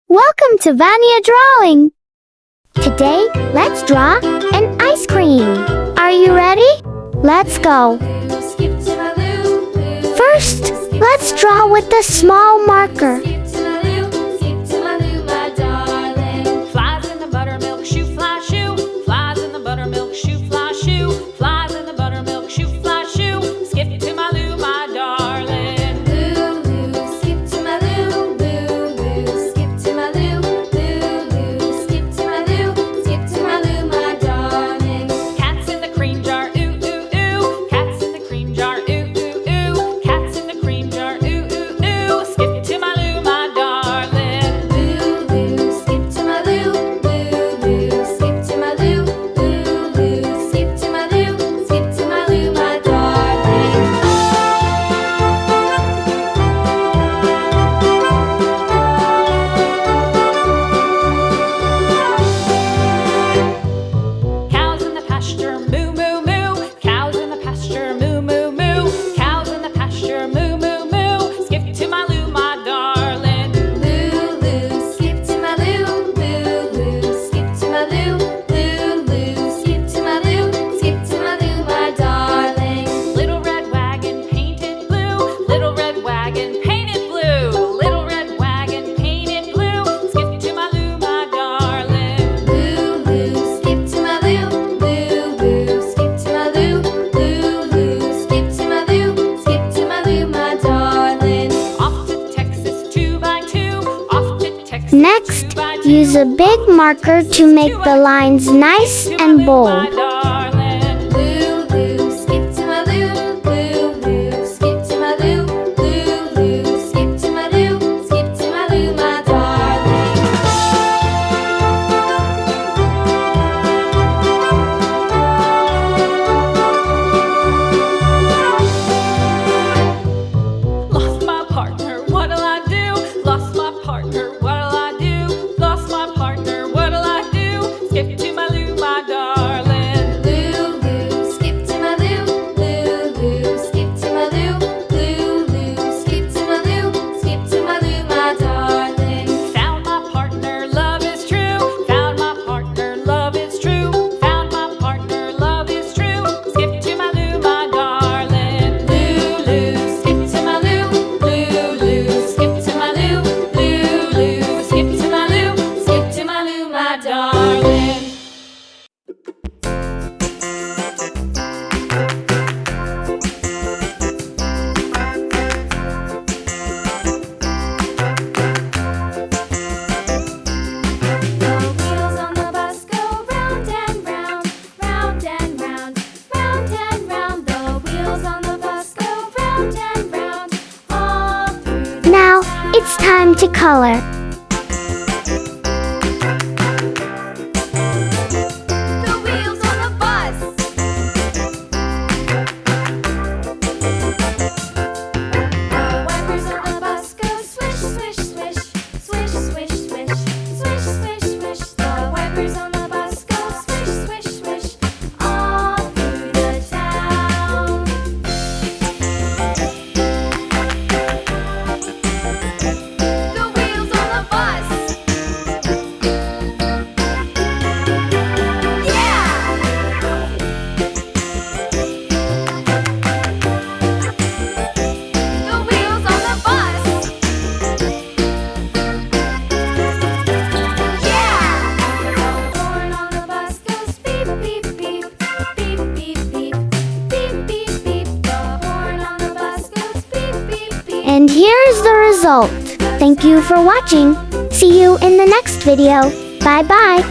Welcome to Vania Drawing. Today, let's draw an ice cream. Are you ready? Let's go. First, let's draw with a small marker. Flies in the buttermilk shoe, fly shoe. Flies in the buttermilk shoe, fly shoe. Flies in the buttermilk shoe, fly shoe. Skip to my Lou, my darling. Lou, Lou, skip to my Lou. Lou, Lou, skip to my Lou. Lou, Lou, skip to my Lou. Skip to my Lou, my darling. Cats in the cream jar, ooh, ooh, ooh. Cats in the cream jar, ooh, ooh, ooh. Cats in the cream jar, ooh, ooh, ooh. Skip to my Lou, my darling. Lou, Lou, skip to my Lou. Lou, Lou, skip to my Lou. Lou, Lou, skip to my Lou. Skip to my Lou, my darling. Cows in the pasture, moo, moo, moo. Cows in the pasture, moo, moo, moo. Cows in the pasture, moo, moo, moo. Skip to my Lou, my darling. Lou, Lou, skip to my Lou. Lou, Lou, skip to my Lou. Lou, Lou, skip to my Lou. Skip to my Lou, my darling. Little red wagon painted blue. Little red wagon painted blue. Little red wagon painted blue. Skip to my Lou, my darling. Lou, Lou, skip to my Lou. Lou, Lou, skip to my Lou. Lou, Lou, skip to my Lou. Skip to my Lou, my darling. Off to Texas 2x2. Off to Texas. Next, 2x2. use a big marker to make the lines nice and bold. Lou, Lou, skip to my Lou. Lou, Lou, skip to my Lou. Lou, Lou, skip to my Lou. Skip to my Lou, my darling. Lost my partner, what'll I do? Lost my partner, what'll I do? Lost my partner, what'll I do? Skip to my Lou, my darling. Lou, Lou, skip to my Lou. Lou, Lou, skip to my Lou. Lou, Lou, skip to my Lou. Skip to my Lou, my darling. Found my partner, love is true. Found my partner, love is true. Found my partner, love is true. Skip to my Lou, my darling. Lou, Lou, skip to my Lou. Lou, Lou, skip to my Lou. Lou, Lou, skip to my Lou. Skip to my Lou, my darling. The wheels on the bus go round and round, round and round, round and round. The wheels on the bus go round and round, all through the Now, it's time to color. The wheels on the bus. The wipers on the bus go swish, swish, swish, swish, swish, swish, swish, swish, swish. The wipers on the bus go swish, swish, swish, all through the town. The wheels on the bus. Yeah! The wheels on the bus. Yeah! The horn on the bus goes beep, beep, beep, beep, beep, beep, beep, beep, beep. The horn on the bus goes beep, beep, beep. And here's the result. Thank you for watching. See you in the next video. Bye bye.